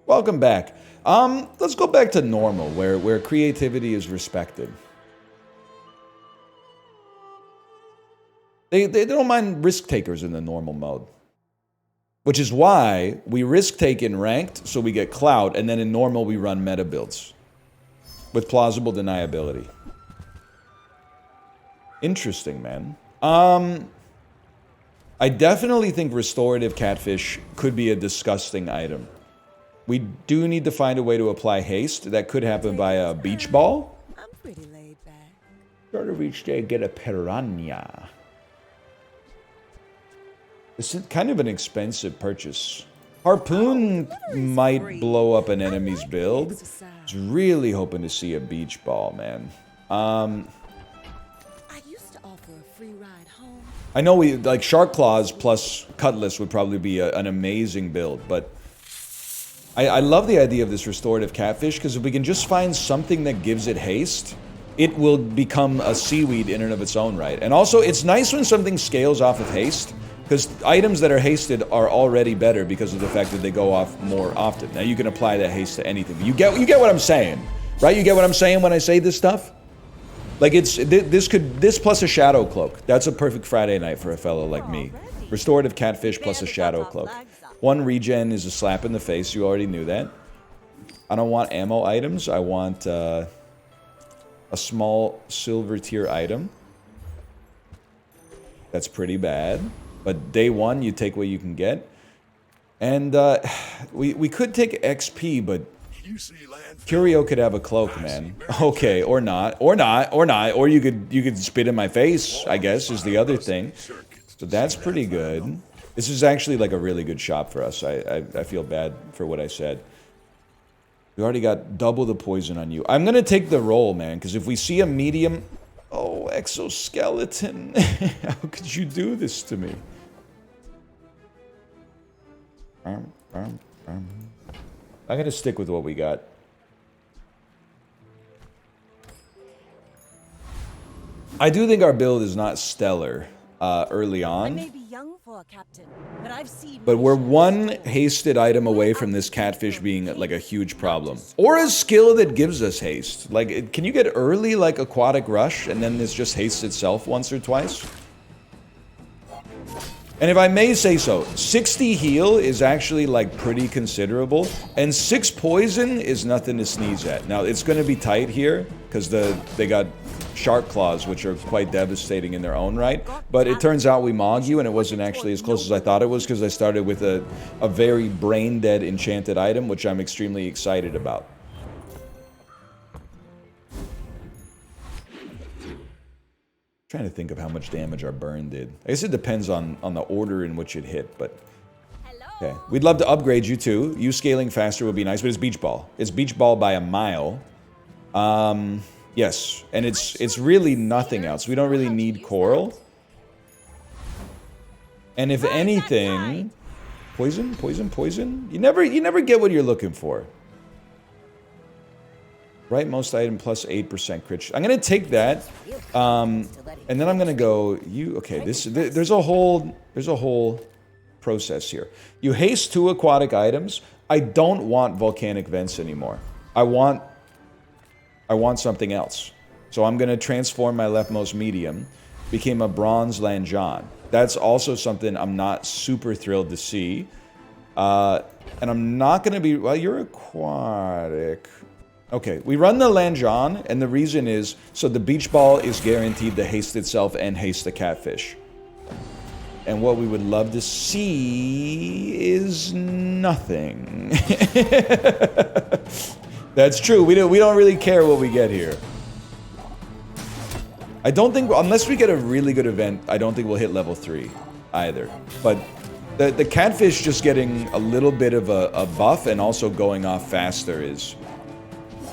Welcome back. Let's go back to normal, where creativity is respected. They don't mind risk takers in the normal mode. Which is why we risk take in ranked, so we get clout, and then in normal we run meta builds. With plausible deniability. Interesting, man. I definitely think restorative catfish could be a disgusting item. We do need to find a way to apply haste. That could happen by a beach ball. I'm pretty laid back. Start of each day, get a piranha. This is kind of an expensive purchase. Harpoon might blow up an enemy's build. I was really hoping to see a beach ball, man. I used to offer a free ride home. I know we like Shark Claws plus Cutlass would probably be an amazing build, but I love the idea of this restorative catfish because if we can just find something that gives it haste, it will become a seaweed in and of its own right. And also, it's nice when something scales off of haste. Because items that are hasted are already better because of the fact that they go off more often. Now you can apply that haste to anything. You get what I'm saying, right? You get what I'm saying when I say this stuff? Like this plus a shadow cloak. That's a perfect Friday night for a fellow like me. Restorative catfish plus a shadow cloak. 1 regen is a slap in the face. You already knew that. I don't want ammo items. I want a small silver tier item. That's pretty bad. But day 1, you take what you can get. And we could take XP, but Curio could have a cloak, man. Okay, or not. Or you could spit in my face, I guess, is the other thing. So that's pretty good. This is actually like a really good shop for us. I feel bad for what I said. We already got double the poison on you. I'm going to take the roll, man, because if we see a medium... Oh, exoskeleton. How could you do this to me? I'm going to stick with what we got. I do think our build is not stellar early on. I may be young for a captain, but I've seen. But we're one hasted item away from this catfish being like a huge problem. Or a skill that gives us haste. Like, can you get early like Aquatic Rush and then this just haste itself once or twice? And if I may say so, 60 heal is actually like pretty considerable. And 6 poison is nothing to sneeze at. Now, it's going to be tight here because they got Shark Claws, which are quite devastating in their own right. But it turns out we mog you, and it wasn't actually as close as I thought it was because I started with a very brain-dead enchanted item, which I'm extremely excited about. Trying to think of how much damage our burn did. I guess it depends on the order in which it hit, but... Okay. We'd love to upgrade you too. You scaling faster would be nice, but it's Beach Ball. It's Beach Ball by a mile. Yes. And it's really nothing else. We don't really need Coral. And if anything... Poison? Poison? Poison? You never get what you're looking for. Right, most item plus 8% crit. I'm gonna take that, and then I'm gonna go. Okay? There's a whole process here. You haste 2 aquatic items. I don't want volcanic vents anymore. I want something else. So I'm gonna transform my leftmost medium, became a bronze Lanjan. That's also something I'm not super thrilled to see, and I'm not gonna be. Well, you're aquatic. Okay, we run the Lanjan, and the reason is, so the Beach Ball is guaranteed to haste itself and haste the catfish. And what we would love to see is nothing. That's true, we don't really care what we get here. I don't think, unless we get a really good event, I don't think we'll hit level 3 either. But the catfish just getting a little bit of a buff and also going off faster is...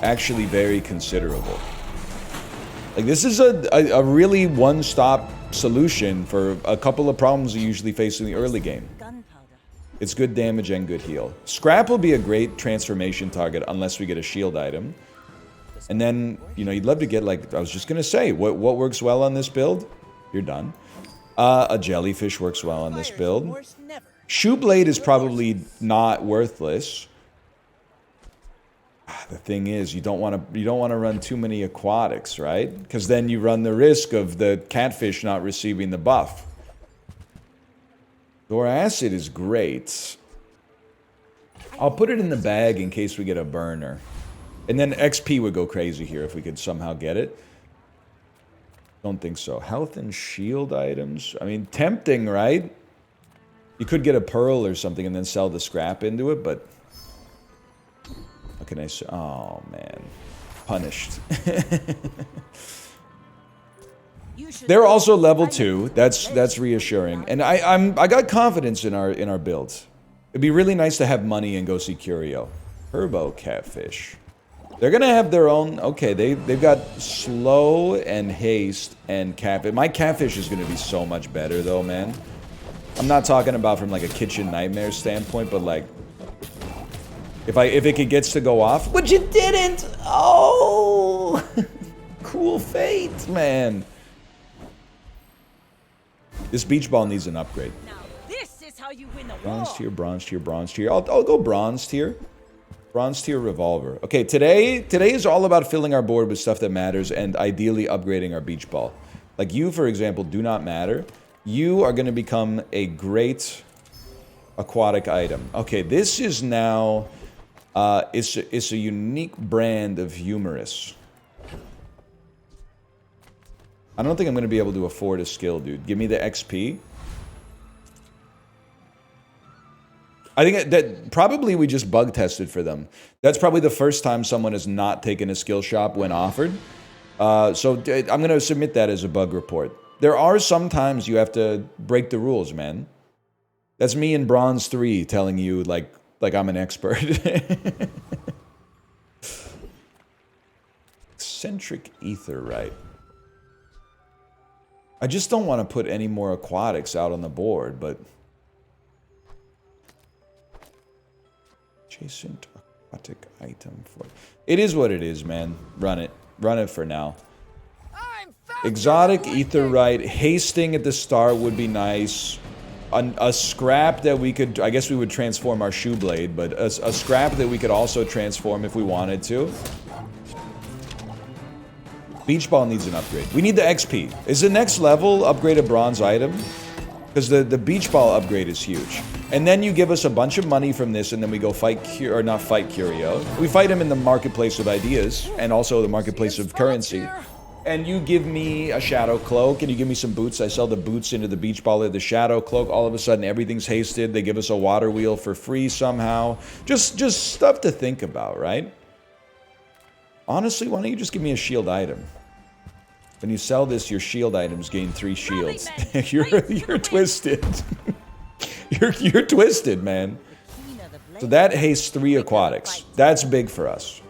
actually very considerable. Like, this is a really one-stop solution for a couple of problems you usually face in the early game. It's good damage and good heal. Scrap will be a great transformation target unless we get a shield item. And then, you know, you'd love to get, like, I was just gonna say, what works well on this build? You're done. A jellyfish works well on this build. Shoe blade is probably not worthless. The thing is, you don't want to run too many aquatics, right? Because then you run the risk of the catfish not receiving the buff. Or acid is great. I'll put it in the bag in case we get a burner. And then XP would go crazy here if we could somehow get it. Don't think so. Health and shield items. I mean, tempting, right? You could get a pearl or something and then sell the scrap into it, but... What can I say? Oh, man. Punished. They're also level 2. That's reassuring. And I got confidence in our builds. It'd be really nice to have money and go see Curio. Turbo catfish. They're gonna have their own. Okay, they've got slow and haste and catfish. My catfish is gonna be so much better though, man. I'm not talking about from like a kitchen nightmare standpoint, but like if it gets to go off, which it didn't. Oh, cruel fate, man. This beach ball needs an upgrade. Now this is how you win the Bronze war. tier, bronze tier, bronze tier. I'll go bronze tier. Bronze tier revolver. Okay, today is all about filling our board with stuff that matters and ideally upgrading our beach ball. Like you, for example, do not matter. You are going to become a great aquatic item. Okay, this is now... it's a unique brand of humorous. I don't think I'm going to be able to afford a skill, dude. Give me the XP. I think that probably we just bug tested for them. That's probably the first time someone has not taken a skill shop when offered. So I'm going to submit that as a bug report. There are some times you have to break the rules, man. That's me in Bronze 3 telling you like I'm an expert. Eccentric etherite. I just don't want to put any more aquatics out on the board, but... Adjacent aquatic item for... It is what it is, man. Run it. Run it for now. Exotic etherite. Hasting at the start would be nice. A scrap that we could... I guess we would transform our shoe blade, but a scrap that we could also transform if we wanted to. Beach ball needs an upgrade. We need the XP. Is the next level upgrade a bronze item? Because the beach ball upgrade is huge. And then you give us a bunch of money from this, and then we go fight or not fight Curio. We fight him in the marketplace of ideas, and also the marketplace of currency. And you give me a shadow cloak, and you give me some boots. I sell the boots into the beach ball or the shadow cloak. All of a sudden, everything's hasted. They give us a water wheel for free somehow. Just stuff to think about, right? Honestly, why don't you just give me a shield item? When you sell this, your shield items gain 3 shields. You're twisted. you're twisted, man. So that hastes 3 aquatics. That's big for us.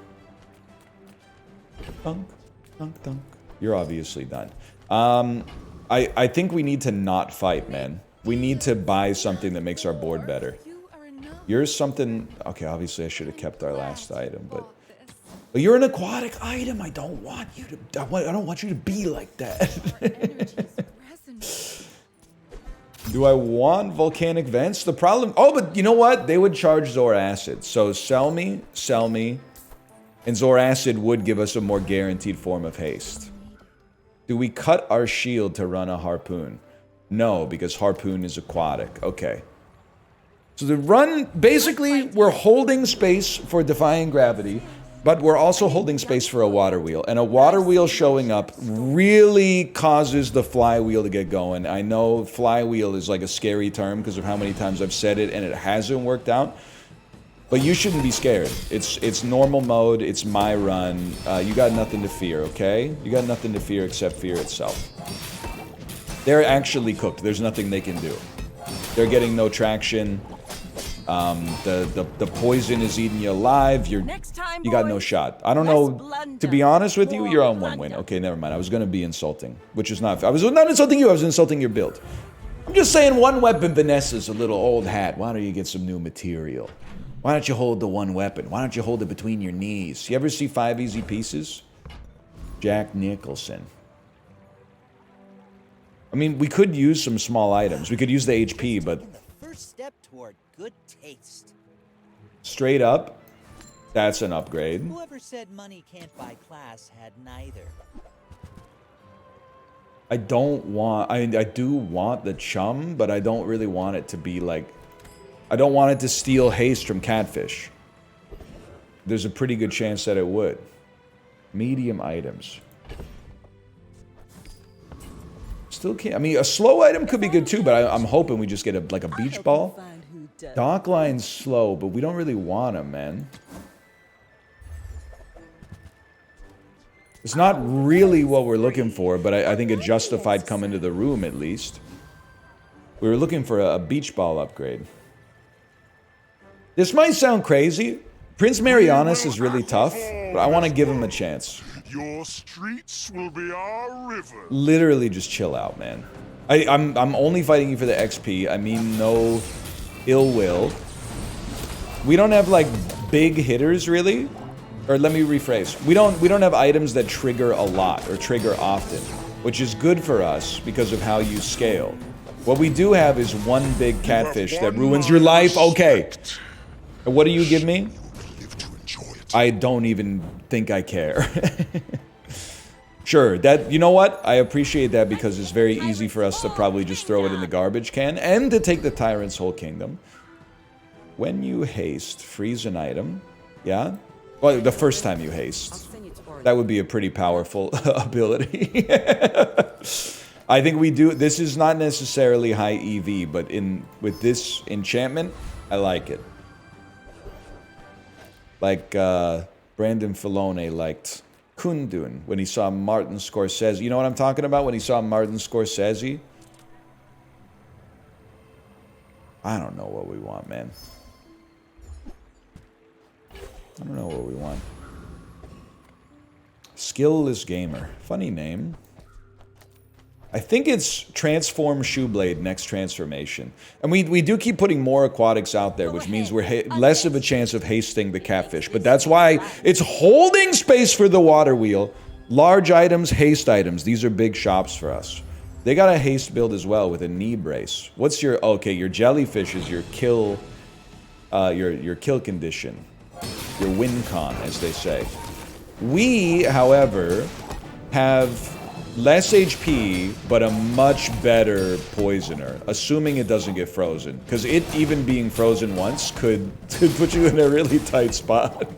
Dunk, dunk, dunk. You're obviously done. I think we need to not fight, man. We need to buy something that makes our board better. You're something... Okay, obviously I should have kept our last item, but you're an aquatic item. I don't want you to... I don't want you to be like that. Do I want volcanic vents? The problem... Oh, but you know what? They would charge Zor Acid. So sell me, and Zor Acid would give us a more guaranteed form of haste. Do we cut our shield to run a harpoon? No, because harpoon is aquatic. Okay. So the run... Basically, we're holding space for defying gravity, but we're also holding space for a water wheel. And a water wheel showing up really causes the flywheel to get going. I know flywheel is like a scary term because of how many times I've said it and it hasn't worked out. But you shouldn't be scared. It's normal mode. It's my run. You got nothing to fear, okay? You got nothing to fear except fear itself. They're actually cooked. There's nothing they can do. They're getting no traction. The poison is eating you alive. You got no shot. I don't know. To be honest with you, you're on 1 win. Okay, never mind. I was gonna be insulting, which is not. I was not insulting you. I was insulting your build. I'm just saying 1 weapon Vanessa's a little old hat. Why don't you get some new material? Why don't you hold the 1 weapon? Why don't you hold it between your knees? You ever see 5 Easy Pieces? Jack Nicholson. I mean, we could use some small items. We could use the HP, but First step toward good taste. straight up, That's an upgrade. Whoever said money can't buy class had neither. I don't want... I do want the chum, but I don't really want it to be like... I don't want it to steal haste from catfish. There's a pretty good chance that it would. Medium items. Still can't... I mean, a slow item could be good too, but I'm hoping we just get like a beach ball. Dock line's slow, but we don't really want him, man. It's not really what we're looking for, but I think it justified coming to the room at least. We were looking for a beach ball upgrade. This might sound crazy. Prince Marianas is really tough, but I want to give him a chance. Your streets will be our river. Literally just chill out, man. I'm only fighting you for the XP. I mean no ill will. We don't have like big hitters really. Or let me rephrase. We don't have items that trigger a lot or trigger often, which is good for us because of how you scale. What we do have is one big catfish that ruins your life. Okay. And what do you give me? I don't even think I care. Sure, that, you know what? I appreciate that because it's very easy for us to probably just throw it in the garbage can and to take the Tyrant's whole kingdom. When you haste, freeze an item. Yeah? Well, the first time you haste. That would be a pretty powerful ability. I think we do. This is not necessarily high EV, but with this enchantment, I like it. Like Brandon Filone liked Kundun when he saw Martin Scorsese. You know what I'm talking about? When he saw Martin Scorsese? I don't know what we want, man. I don't know what we want. Skillless Gamer. Funny name. I think it's Transform Shoeblade next transformation. And we do keep putting more aquatics out there, which means we're less of a chance of hasting the catfish. But that's why it's holding space for the water wheel. Large items, haste items. These are big shops for us. They got a haste build as well with a knee brace. What's your... Okay, your jellyfish is your kill... your kill condition. Your win con, as they say. We, however, have less HP, but a much better poisoner, assuming it doesn't get frozen. Because it even being frozen once could put you in a really tight spot.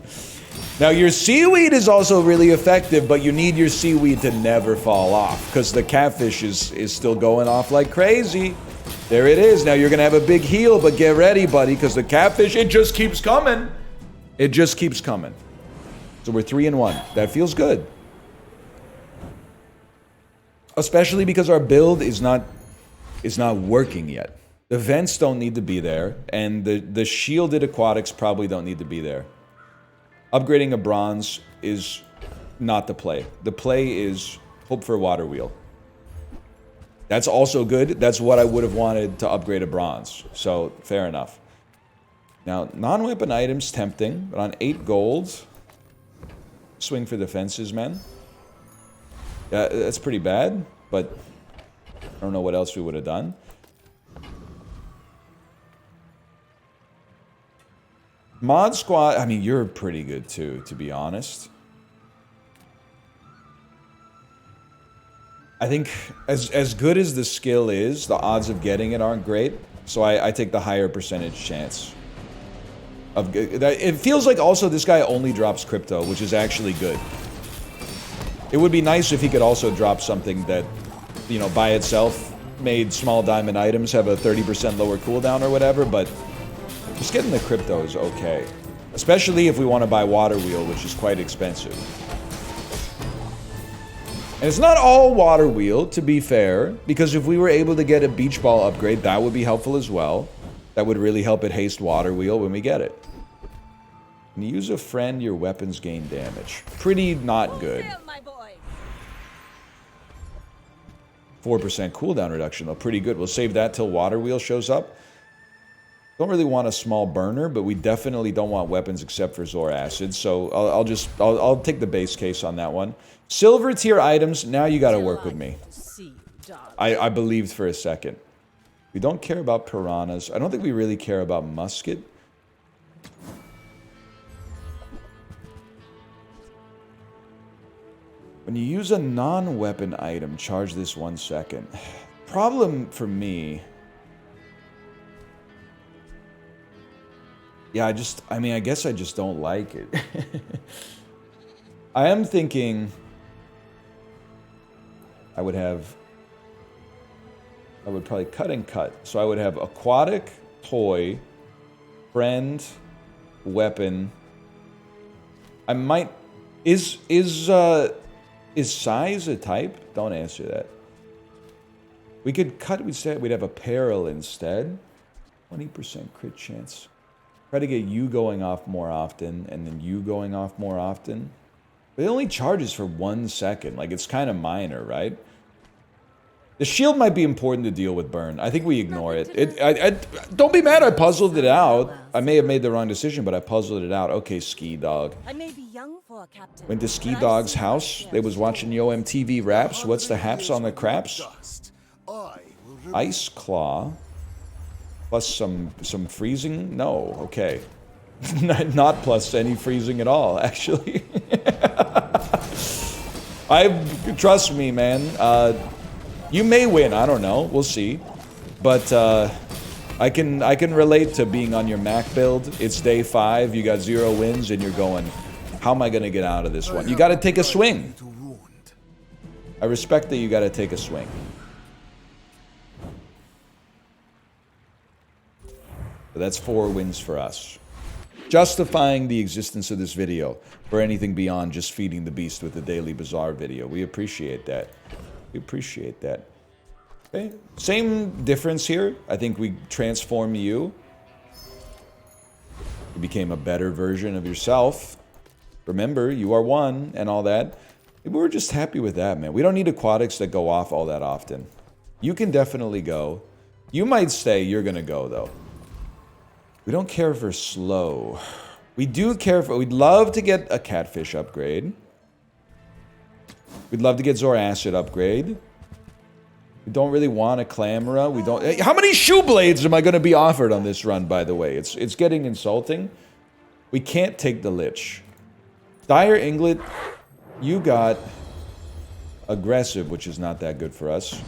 Now, your seaweed is also really effective, but you need your seaweed to never fall off, because the catfish is still going off like crazy. There it is. Now, you're going to have a big heal, but get ready, buddy, because the catfish, it just keeps coming. It just keeps coming. So we're 3-1. That feels good. Especially because our build is not working yet. The vents don't need to be there, and the shielded aquatics probably don't need to be there. Upgrading a bronze is not the play. The play is hope for a water wheel. That's also good. That's what I would have wanted to upgrade a bronze. So, fair enough. Now, non-weapon items, tempting, but on 8 gold, swing for the fences, man. Yeah, that's pretty bad, but I don't know what else we would have done. Mod Squad, I mean, you're pretty good too, to be honest. I think as good as the skill is, the odds of getting it aren't great, so I take the higher percentage chance. It feels like also this guy only drops crypto, which is actually good. It would be nice if he could also drop something that, you know, by itself made small diamond items have a 30% lower cooldown or whatever, but just getting the crypto is okay. Especially if we want to buy water wheel, which is quite expensive. And it's not all water wheel, to be fair, because if we were able to get a beach ball upgrade, that would be helpful as well. That would really help it haste water wheel when we get it. When you use a friend, your weapons gain damage. Pretty not good. 4% cooldown reduction, though. Pretty good. We'll save that till water wheel shows up. Don't really want a small burner, but we definitely don't want weapons except for Zor Acid. So I'll take the base case on that one. Silver tier items. Now you got to work with me. I believed for a second. We don't care about piranhas. I don't think we really care about musket. When you use a non-weapon item, charge this 1 second. Problem for me... Yeah, I mean, I guess I just don't like it. I am thinking... I would probably cut and cut. So I would have aquatic, toy, friend, weapon. I might... Is size a type? Don't answer that. We could cut, we said we'd have apparel instead. 20% crit chance. Try to get you going off more often, and then you going off more often. But it only charges for 1 second. Like, it's kind of minor, right? The shield might be important to deal with burn. I think we ignore it. Don't be mad I puzzled it out. I may have made the wrong decision, but I puzzled it out. Okay, Ski Dog. I may be young for a captain. Went to Ski Dog's house. They was watching Yo MTV Raps. What's the haps on the craps? Ice Claw. Plus some freezing? No, okay. Not plus any freezing at all, actually. Trust me, man. You may win. I don't know. We'll see. But I can relate to being on your Mac build. It's day 5. You got 0 wins, and you're going, how am I going to get out of this one? You got to take a swing. I respect that you got to take a swing. But that's 4 wins for us. Justifying the existence of this video for anything beyond just feeding the beast with the daily Bazaar video. We appreciate that. We appreciate that. Okay. Same difference here. I think we transform you. You became a better version of yourself. Remember, you are one and all that. Maybe we're just happy with that, man. We don't need aquatics that go off all that often. You can definitely go. You might say you're going to go, though. We don't care for slow. We do care for... We'd love to get a catfish upgrade. We'd love to get Zoracid upgrade. We don't really want a Clamora. We don't... How many shoe blades am I going to be offered on this run, by the way? It's getting insulting. We can't take the Lich. Dire Inglet, you got aggressive, which is not that good for us.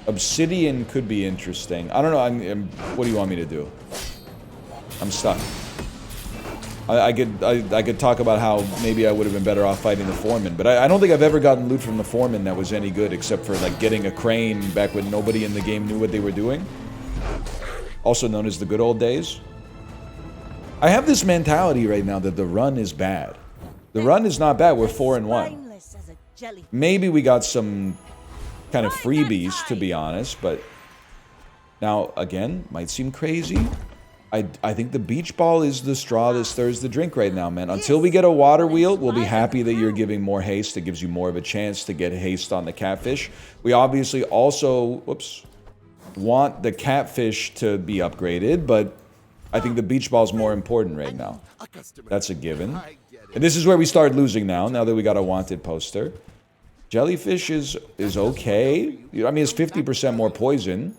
Obsidian could be interesting. I don't know. What do you want me to do? I'm stuck. I could talk about how maybe I would have been better off fighting the Foreman, but I don't think I've ever gotten loot from the Foreman that was any good, except for like getting a crane back when nobody in the game knew what they were doing. Also known as the good old days. I have this mentality right now that the run is bad. The run is not bad. We're 4-1. Maybe we got some kind of freebies, to be honest, but now again, might seem crazy. I think the beach ball is the straw that stirs the drink right now, man. Until we get a water wheel, we'll be happy that you're giving more haste. It gives you more of a chance to get haste on the catfish. We obviously also, want the catfish to be upgraded, but I think the beach ball is more important right now. That's a given. And this is where we start losing now that we got a wanted poster. Jellyfish is okay. I mean, it's 50% more poison.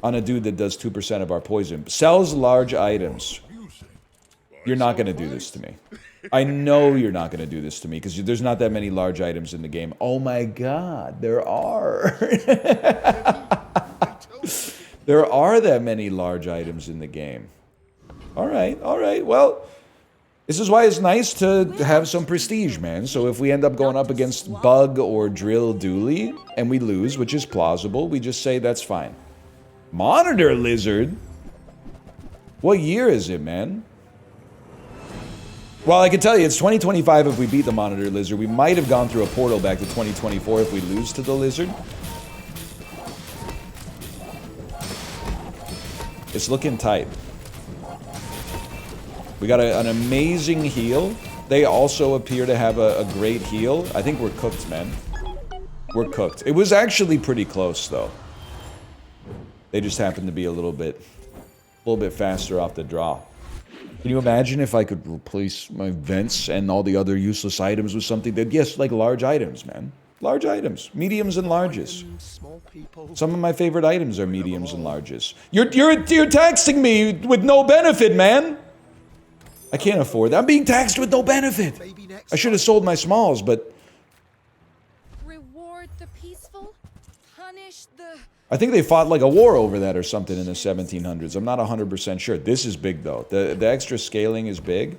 On a dude that does 2% of our poison. Sells large items. You're not going to do this to me. I know you're not going to do this to me because there's not that many large items in the game. Oh my god, there are. There are that many large items in the game. Alright, well, this is why it's nice to have some prestige, man. So if we end up going up against Bug or Drill Dooley and we lose, which is plausible, we just say that's fine. Monitor Lizard? What year is it, man? Well, I can tell you, it's 2025 if we beat the Monitor Lizard. We might have gone through a portal back to 2024 if we lose to the Lizard. It's looking tight. We got an amazing heal. They also appear to have a great heal. I think we're cooked, man. We're cooked. It was actually pretty close, though. They just happened to be a little bit faster off the draw. Can you imagine if I could replace my vents and all the other useless items with something that, yes, like large items, man. Large items. Mediums and larges. Some of my favorite items are mediums and larges. You're taxing me with no benefit, man! I can't afford that. I'm being taxed with no benefit. I should have sold my smalls, but Reward the peaceful, punish the... I think they fought like a war over that or something in the 1700s. I'm not 100% sure. This is big though. The extra scaling is big.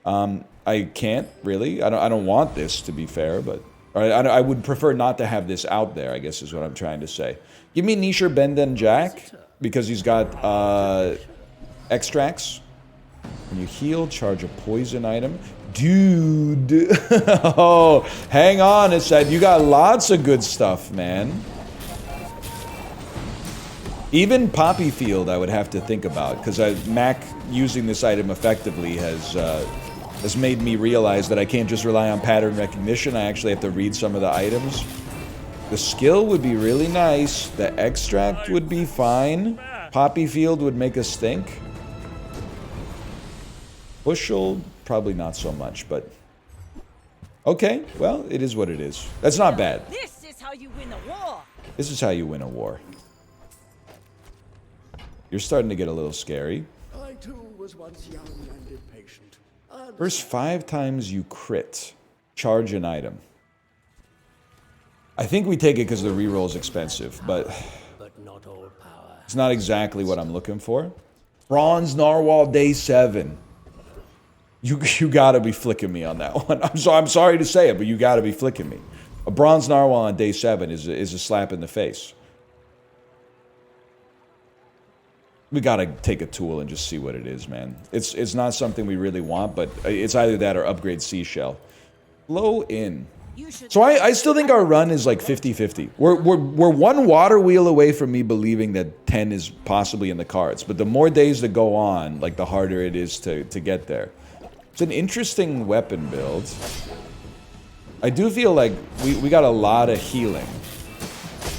I can't really. I don't want this to be fair, but I would prefer not to have this out there, I guess is what I'm trying to say. Give me Nisher Benden Jack because he's got extracts. When you heal, charge a poison item. Dude. Oh, hang on a sec. You got lots of good stuff, man. Even Poppy Field I would have to think about, because Mac using this item effectively has made me realize that I can't just rely on pattern recognition. I actually have to read some of the items. The skill would be really nice. The extract would be fine. Poppy Field would make us think. Bushel, probably not so much, but... Okay, well, it is what it is. That's not bad. This is how you win a war. This is how you win a war. You're starting to get a little scary. I too was once young and impatient. First 5 times you crit, charge an item. I think we take it because the reroll is expensive, but Not all power. it's not exactly what I'm looking for. Bronze Narwhal Day 7. You gotta be flicking me on that one. I'm sorry to say it, but you gotta be flicking me. A Bronze Narwhal on Day 7 is a slap in the face. We gotta take a tool and just see what it is, man. It's not something we really want, but it's either that or upgrade Seashell. Low in. So I still think our run is like 50-50. We're one water wheel away from me believing that 10 is possibly in the cards. But the more days that go on, like the harder it is to get there. It's an interesting weapon build. I do feel like we got a lot of healing.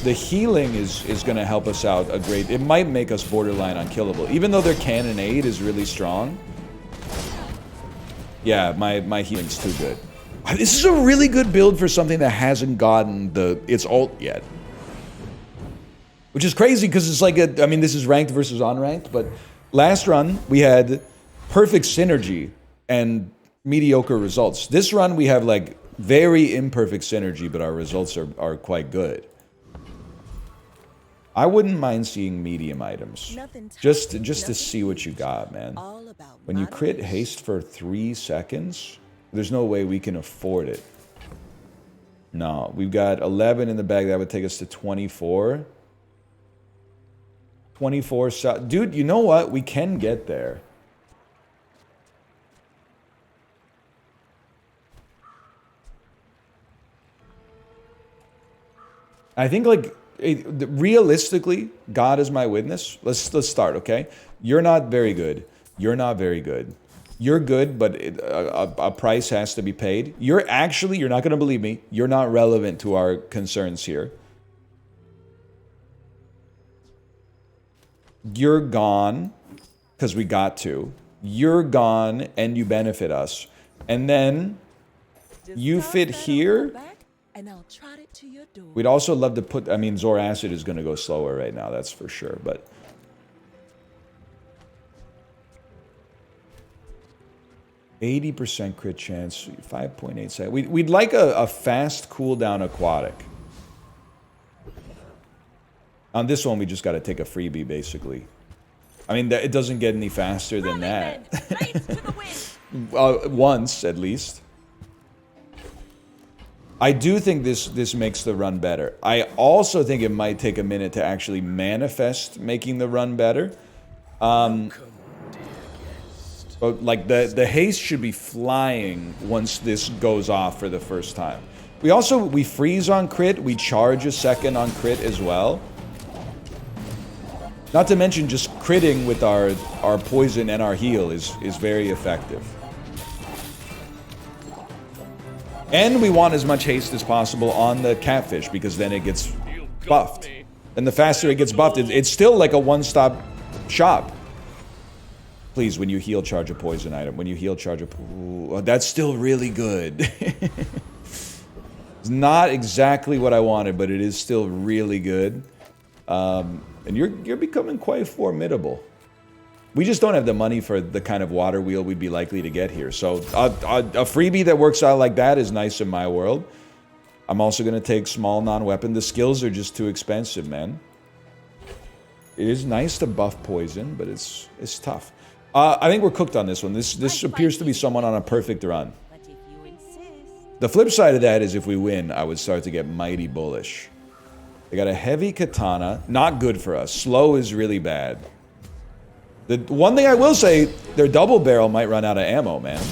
The healing is going to help us out a great... It might make us borderline unkillable. Even though their cannonade is really strong. Yeah, my healing's too good. This is a really good build for something that hasn't gotten its ult yet. Which is crazy because it's like I mean, this is ranked versus unranked, but last run we had perfect synergy and mediocre results. This run we have like very imperfect synergy, but our results are quite good. I wouldn't mind seeing medium items. Just to see what you got, man. When you crit haste for 3 seconds, there's no way we can afford it. No, we've got 11 in the bag. That would take us to 24. 24 shot. Dude, you know what? We can get there. I think, like, realistically, God is my witness. Let's start, okay? You're not very good. You're not very good. You're good, but a price has to be paid. You're not going to believe me. You're not relevant to our concerns here. You're gone, because we got to. You're gone, and you benefit us. And then you fit here. And I'll trot it to your door. We'd also love to put... I mean, Zor Acid is going to go slower right now, that's for sure, but... 80% crit chance, 5.8 seconds. We'd like a fast cooldown aquatic. On this one, we just got to take a freebie, basically. I mean, it doesn't get any faster than that. Once, at least. I do think this makes the run better. I also think it might take a minute to actually manifest making the run better. But like the haste should be flying once this goes off for the first time. We freeze on crit, we charge a second on crit as well. Not to mention just critting with our poison and our heal is very effective. And we want as much haste as possible on the catfish because then it gets buffed. And the faster it gets buffed, it's still like a one-stop shop. Please, when you heal, charge a poison item. When you heal, charge a... Ooh, that's still really good. It's not exactly what I wanted, but it is still really good. And you're becoming quite formidable. We just don't have the money for the kind of water wheel we'd be likely to get here. So a freebie that works out like that is nice in my world. I'm also going to take small non-weapon. The skills are just too expensive, man. It is nice to buff poison, but it's tough. I think we're cooked on this one. This appears to be someone on a perfect run. But if you insist. The flip side of that is if we win, I would start to get mighty bullish. They got a heavy katana. Not good for us. Slow is really bad. The one thing I will say, their double barrel might run out of ammo, man.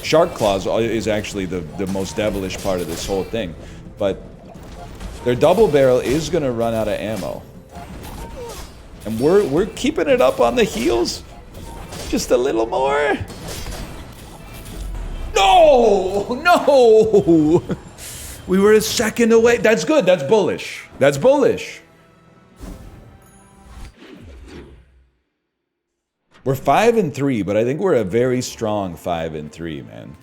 Shark claws is actually the most devilish part of this whole thing. But their double barrel is going to run out of ammo. And we're keeping it up on the heels. Just a little more. No! No! We were a second away. That's good. That's bullish. That's bullish. We're 5-3, but I think we're a very strong 5-3, man.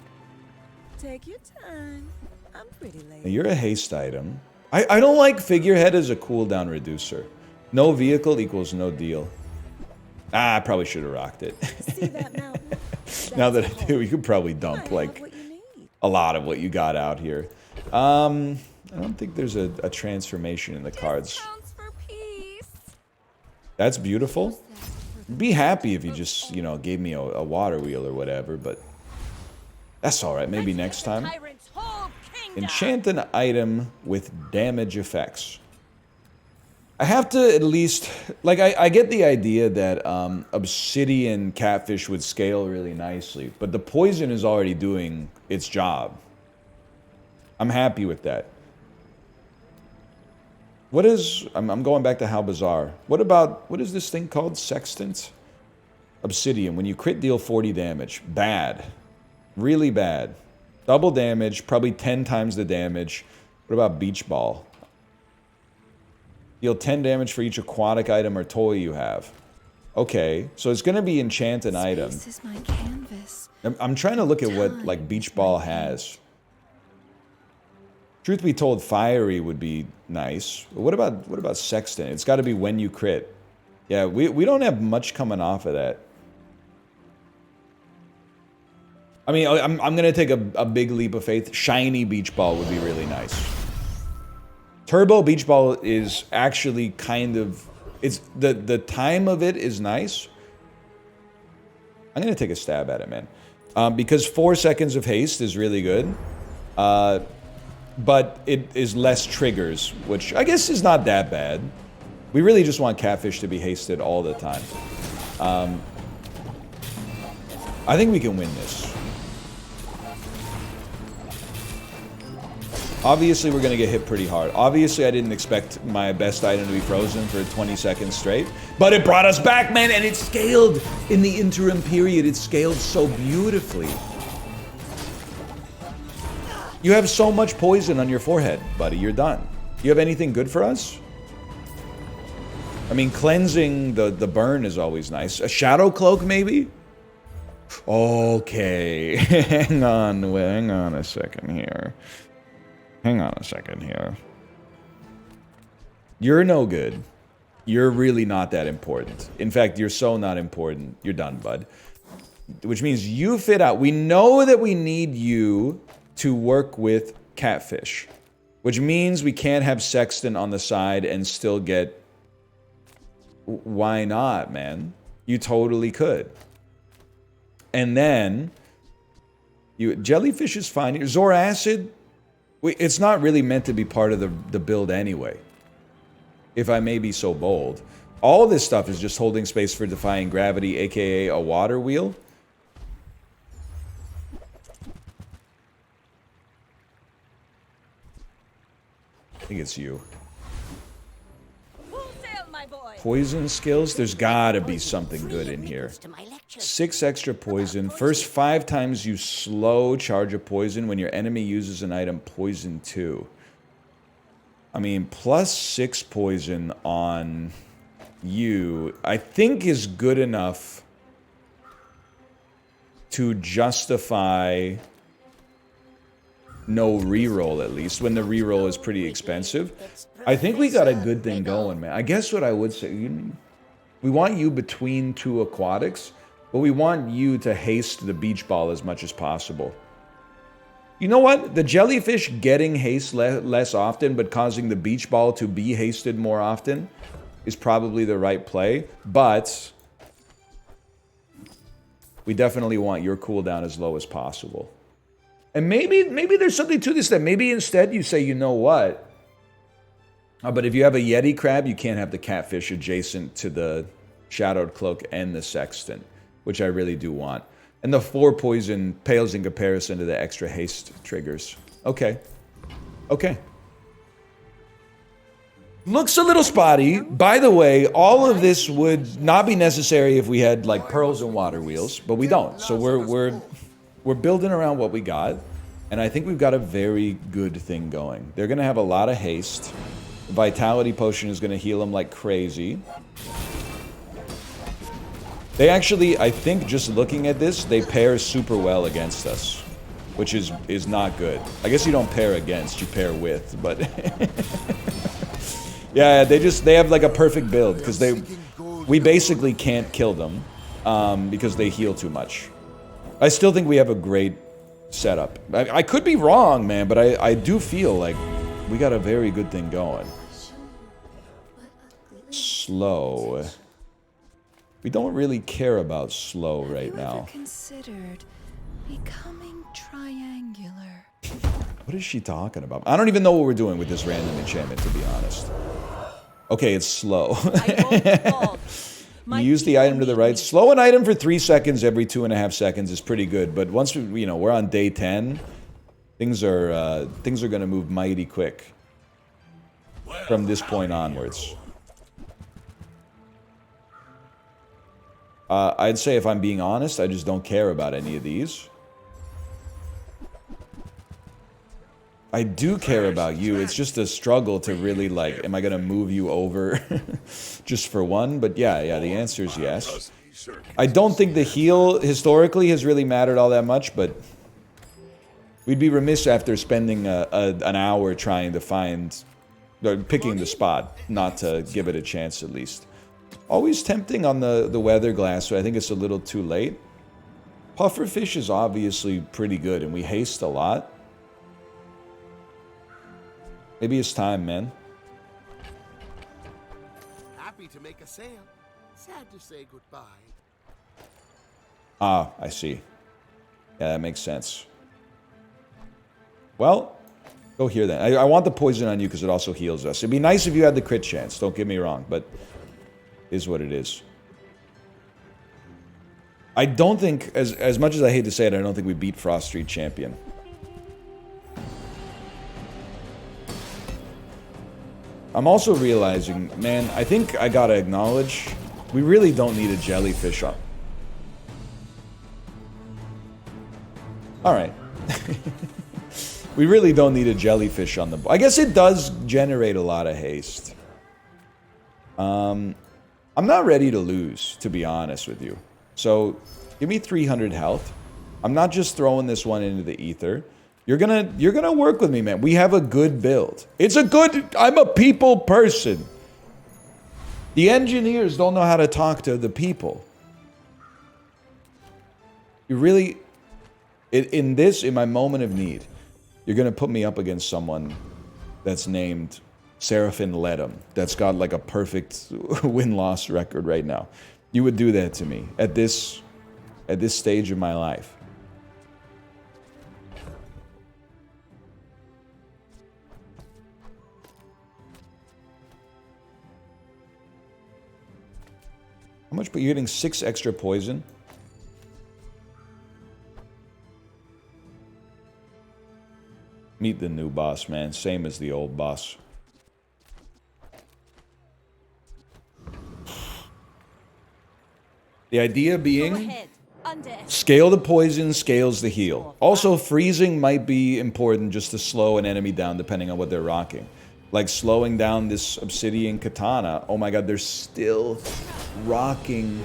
Take your time. I'm pretty late. Now, you're a haste item. I don't like figurehead as a cooldown reducer. No vehicle equals no deal. Ah, I probably should have rocked it. See that mountain? Now that That's I do, you could probably I dump have like what you need. a lot of what you got out here. I don't think there's a transformation in the cards. Counts for peace. That's beautiful. Be happy if you just, you know, gave me a water wheel or whatever, but that's all right. Maybe next time. Tyrant's whole kingdom. Enchant an item with damage effects. I have to at least, like, I get the idea that obsidian catfish would scale really nicely, but the poison is already doing its job. I'm happy with that. What is, I'm going back to how Bazaar. What is this thing called? Sextant? Obsidian. When you crit, deal 40 damage. Bad. Really bad. Double damage, probably 10 times the damage. What about Beach Ball? Deal 10 damage for each aquatic item or toy you have. Okay, so it's going to be enchant an item. This is my canvas. I'm trying to look at what, like, Beach Ball has. Truth be told, fiery would be nice. But what about sextant? It's got to be when you crit. Yeah, we don't have much coming off of that. I mean, I'm gonna take a big leap of faith. Shiny beach ball would be really nice. Turbo beach ball is actually kind of, it's the time of it is nice. I'm gonna take a stab at it, man, because 4 seconds of haste is really good. But it is less triggers, which I guess is not that bad. We really just want catfish to be hasted all the time. I think we can win this. Obviously, we're going to get hit pretty hard. Obviously, I didn't expect my best item to be frozen for 20 seconds straight. But it brought us back, man, and it scaled in the interim period. It scaled so beautifully. You have so much poison on your forehead, buddy. You're done. You have anything good for us? I mean, cleansing the burn is always nice. A shadow cloak, maybe? Okay. Hang on a second here. Hang on a second here. You're no good. You're really not that important. In fact, you're so not important. You're done, bud. Which means you fit out. We know that we need you to work with catfish, which means we can't have sextant on the side and still get. Why not, man? You totally could. And then jellyfish is fine. Zor acid, it's not really meant to be part of the build anyway, if I may be so bold. All this stuff is just holding space for defying gravity, aka a water wheel. I think it's you. Full sail, my boy. Poison skills? There's gotta be something good in here. 6 extra poison. First 5 times you slow charge a poison when your enemy uses an item poison 2. I mean, plus 6 poison on you, I think is good enough to justify no reroll, at least, when the reroll is pretty expensive. I think we got a good thing going, man. I guess what I would say, We want you between two aquatics, but we want you to haste the beach ball as much as possible. You know what? The jellyfish getting haste less often, but causing the beach ball to be hasted more often is probably the right play, but we definitely want your cooldown as low as possible. And maybe there's something to this, that maybe instead you say, you know what? But if you have a Yeti crab, you can't have the catfish adjacent to the Shadowed Cloak and the Sexton, which I really do want. And the 4 poison pales in comparison to the extra haste triggers. Okay. Okay. Looks a little spotty. By the way, all of this would not be necessary if we had like pearls and water wheels, but we don't. So we're building around what we got, and I think we've got a very good thing going. They're gonna have a lot of haste. The Vitality Potion is gonna heal them like crazy. They actually, I think, just looking at this, they pair super well against us, which is not good. I guess you don't pair against, you pair with, but yeah, they have like a perfect build because we basically can't kill them because they heal too much. I still think we have a great setup. I could be wrong, man, but I do feel like we got a very good thing going. Slow. We don't really care about slow right now. Considered becoming triangular. What is she talking about? I don't even know what we're doing with this random enchantment, to be honest. Okay, it's slow. You use the item to the right. Slow an item for 3 seconds every 2.5 seconds is pretty good, but once we, we're on day 10, things are gonna move mighty quick from this point onwards. I'd say, if I'm being honest, I just don't care about any of these. I do care about you. It's just a struggle to really, like, am I going to move you over just for one? But yeah, the answer is yes. I don't think the heal historically has really mattered all that much, but we'd be remiss after spending an hour trying to find, or picking the spot, not to give it a chance at least. Always tempting on the weather glass, so I think it's a little too late. Pufferfish is obviously pretty good, and we haste a lot. Maybe it's time, man. Happy to make a sale. Sad to say goodbye. Ah, I see. Yeah, that makes sense. Well, go here then. I want the poison on you because it also heals us. It'd be nice if you had the crit chance, don't get me wrong, but is what it is. I don't think, as much as I hate to say it, I don't think we beat Frost Street Champion. I'm also realizing, man, I think I gotta acknowledge, we really don't need a jellyfish on. Alright. We really don't need a jellyfish on the board. I guess it does generate a lot of haste. I'm not ready to lose, to be honest with you. So, give me 300 health. I'm not just throwing this one into the ether. You're gonna work with me, man. We have a good build. I'm a people person. The engineers don't know how to talk to the people. You really, in my moment of need, you're gonna put me up against someone that's named Seraphin Ledham, that's got like a perfect win-loss record right now. You would do that to me at this stage of my life. How much? But you're getting 6 extra poison. Meet the new boss, man. Same as the old boss. The idea being, scale the poison, scales the heal. Also, freezing might be important just to slow an enemy down depending on what they're rocking. Like slowing down this obsidian katana. Oh my god, they're still rocking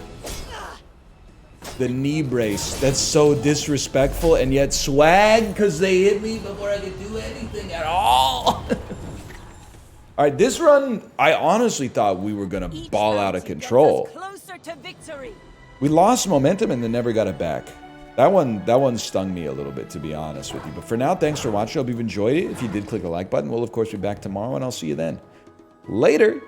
the knee brace. That's so disrespectful, and yet swag because they hit me before I could do anything at all. All right, this run, I honestly thought we were going to Each ball out of bounty gets control. us closer to victory. We lost momentum and then never got it back. That one stung me a little bit, to be honest with you. But for now, thanks for watching. I hope you've enjoyed it. If you did, click the like button. We'll, of course, be back tomorrow, and I'll see you then. Later.